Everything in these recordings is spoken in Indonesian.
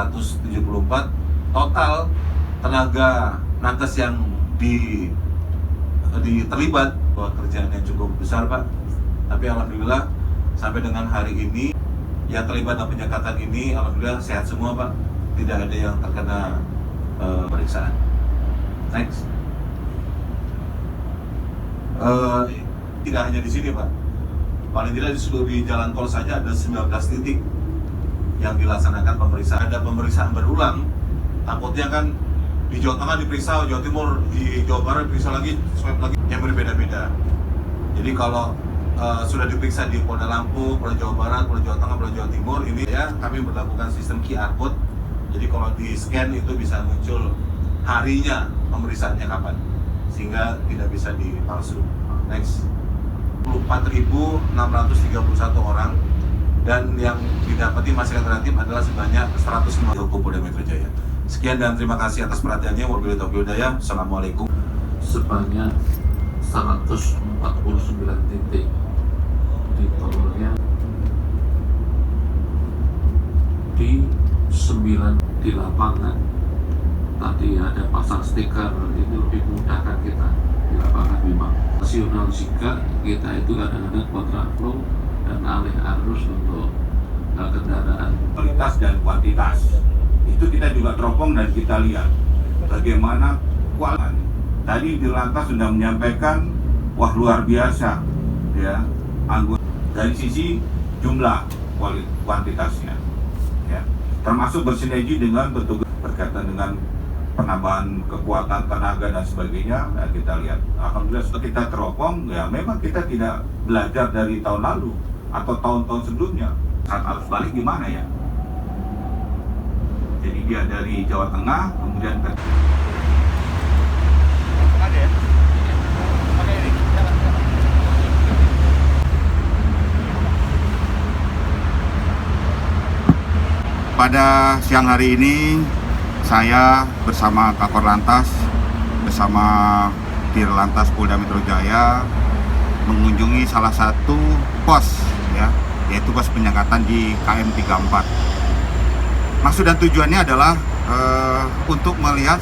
174 total tenaga nakes yang terlibat, bahwa kerjaan yang cukup besar Pak. Tapi alhamdulillah sampai dengan hari ini yang terlibat dalam penyekatan ini alhamdulillah sehat semua Pak, tidak ada yang terkena pemeriksaan. Next. Tidak hanya di sini Pak, paling tidak di seluruh jalan tol saja ada 19 titik yang dilaksanakan pemeriksaan. Ada pemeriksaan berulang, takutnya kan di Jawa Tengah diperiksa, Jawa Timur, di Jawa Barat diperiksa lagi, swab lagi, yang berbeda-beda. Jadi kalau sudah diperiksa di Polda Lampung, Polda Jawa Barat, Polda Jawa Tengah, Polda Jawa Timur, ini ya kami berlakukan sistem QR code. Jadi kalau di scan itu bisa muncul harinya pemeriksaannya kapan, sehingga tidak bisa dipalsu. Next. 24.631 orang, dan yang didapati masih alternatif adalah sebanyak 150 hukum Polda Metro Jaya. Sekian dan terima kasih atas perhatiannya. Wabillahi taufiq wal hidayah. Assalamualaikum. Sebanyak 149 titik di tolnya, di 9 di lapangan. Tadi ada pasang stiker, ini lebih memudahkan kita di lapangan. Memang nasional juga kita itu kadang-kadang kontraflow dan alih arus untuk kendaraan. Kualitas dan kuantitas itu kita juga teropong dan kita lihat bagaimana kualitas. Tadi di lantas sudah menyampaikan, wah luar biasa ya anggota dari sisi jumlah kuantitasnya ya, termasuk bersinergi dengan petugas berkaitan dengan penambahan kekuatan tenaga dan sebagainya. Nah, kita lihat alhamdulillah setelah kita teropong ya, memang kita tidak belajar dari tahun lalu atau tahun-tahun sebelumnya. Saat arus balik gimana ya, jadi dia dari Jawa Tengah kemudian ke Pada siang hari ini saya bersama Kakor Lantas bersama Dirlantas Polda Metro Jaya mengunjungi salah satu pos ya, yaitu pos penyekatan di KM 34. Maksud dan tujuannya adalah untuk melihat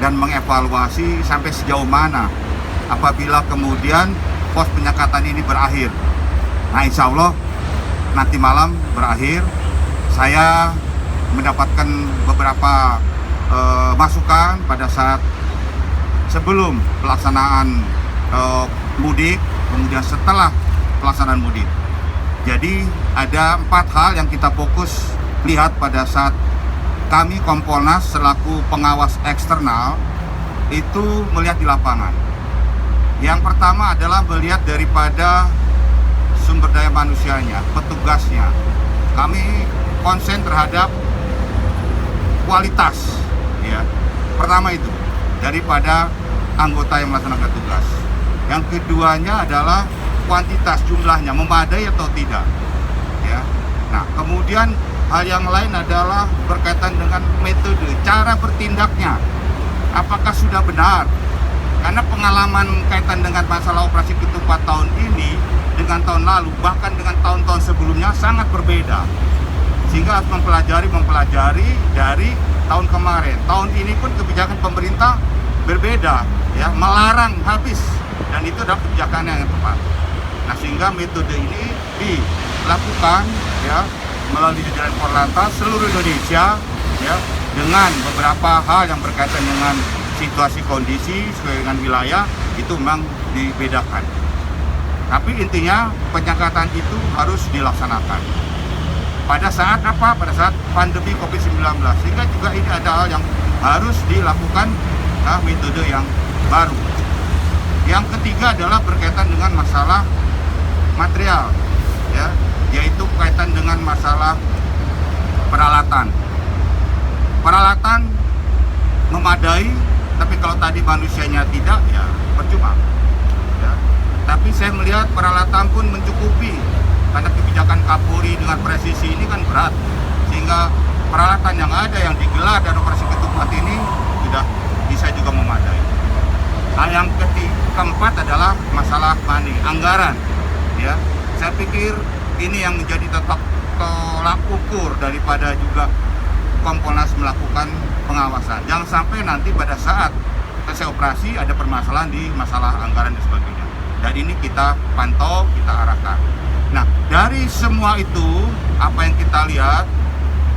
dan mengevaluasi sampai sejauh mana apabila kemudian pos penyekatan ini berakhir. Nah, insya Allah nanti malam berakhir. Saya mendapatkan beberapa masukan pada saat sebelum pelaksanaan mudik, kemudian setelah pelaksanaan mudik. Jadi ada 4 hal yang kita fokus lihat pada saat kami Kompolnas selaku pengawas eksternal itu melihat di lapangan. Yang pertama adalah melihat daripada sumber daya manusianya, petugasnya. Kami konsen terhadap kualitas ya. Pertama itu daripada anggota yang melaksanakan tugas. Yang keduanya adalah kuantitas, jumlahnya memadai atau tidak ya. Nah, kemudian hal yang lain adalah berkaitan dengan metode, cara bertindaknya. Apakah sudah benar? Karena pengalaman kaitan dengan masalah operasi ketupat tahun ini dengan tahun lalu, bahkan dengan tahun-tahun sebelumnya sangat berbeda. Sehingga harus mempelajari dari tahun kemarin. Tahun ini pun kebijakan pemerintah berbeda, ya, melarang habis, dan itu adalah kebijakan yang tepat. Nah, sehingga metode ini dilakukan, ya, melalui jajaran Korlantas seluruh Indonesia, ya, dengan beberapa hal yang berkaitan dengan situasi kondisi sesuai dengan wilayah itu memang dibedakan. Tapi intinya penyekatan itu harus dilaksanakan. Pada saat apa? Pada saat pandemi COVID-19. Sehingga juga ini ada hal yang harus dilakukan, metode yang baru. Yang ketiga adalah berkaitan dengan masalah material, ya, yaitu kaitan dengan masalah peralatan. Peralatan memadai, tapi kalau tadi manusianya tidak, ya percuma. Ya. Tapi saya melihat peralatan pun mencukupi. Karena kebijakan Kapolri dengan presisi ini kan berat, sehingga peralatan yang ada yang digelar dan operasi ketupat ini sudah bisa juga memadai. Hal yang keempat adalah masalah money, anggaran. Ya, saya pikir ini yang menjadi tolak ukur daripada juga Kompolnas melakukan pengawasan. Jangan sampai nanti pada saat selesai operasi ada permasalahan di masalah anggaran dan sebagainya. Dan ini kita pantau, kita arahkan. Nah, dari semua itu, apa yang kita lihat,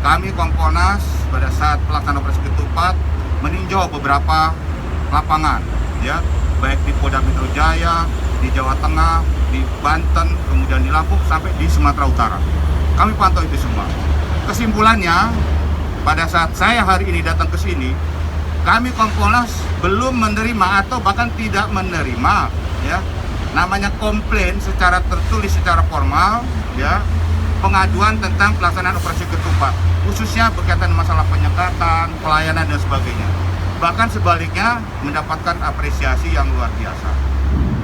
kami Kompolnas pada saat pelaksanaan operasi ketupat meninjau beberapa lapangan, ya, baik di Polda Metro Jaya, di Jawa Tengah, di Banten, kemudian di Lampung, sampai di Sumatera Utara. Kami pantau itu semua. Kesimpulannya, pada saat saya hari ini datang ke sini, kami Kompolnas belum menerima atau bahkan tidak menerima, ya, namanya komplain secara tertulis, secara formal, ya, pengaduan tentang pelaksanaan operasi ketupat, khususnya berkaitan masalah penyekatan, pelayanan dan sebagainya. Bahkan sebaliknya mendapatkan apresiasi yang luar biasa.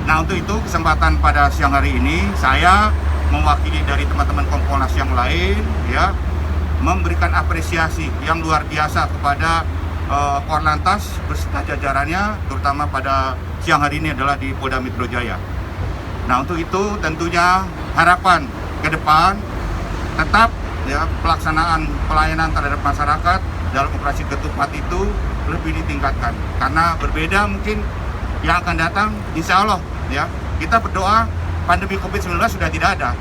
Nah, untuk itu kesempatan pada siang hari ini saya mewakili dari teman-teman Kompolnas yang lain, ya, memberikan apresiasi yang luar biasa kepada Korlantas beserta jajarannya, terutama pada siang hari ini adalah di Polda Metro Jaya. Nah, untuk itu tentunya harapan ke depan tetap, ya, pelaksanaan pelayanan terhadap masyarakat dalam operasi ketupat itu lebih ditingkatkan. Karena berbeda mungkin yang akan datang, insya Allah, ya, kita berdoa pandemi COVID-19 sudah tidak ada.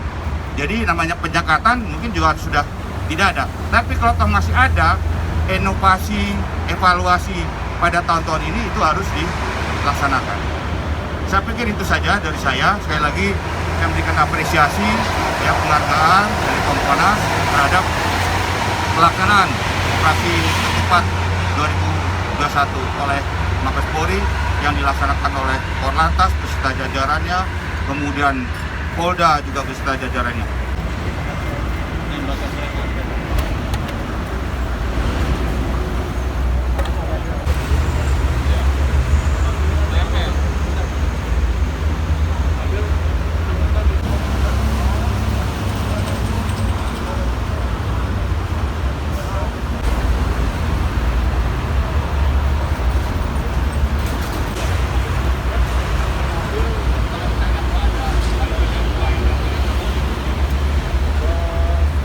Jadi namanya penyekatan mungkin juga sudah tidak ada. Tapi kalau toh masih ada, inovasi, evaluasi pada tahun-tahun ini itu harus dilaksanakan. Saya pikir itu saja dari saya. Sekali lagi saya memberikan apresiasi, ya, penghargaan dari Kompolnas terhadap pelaksanaan operasi ketupat 2021 oleh Mabes Polri yang dilaksanakan oleh Korlantas beserta jajarannya, kemudian Polda juga beserta jajarannya.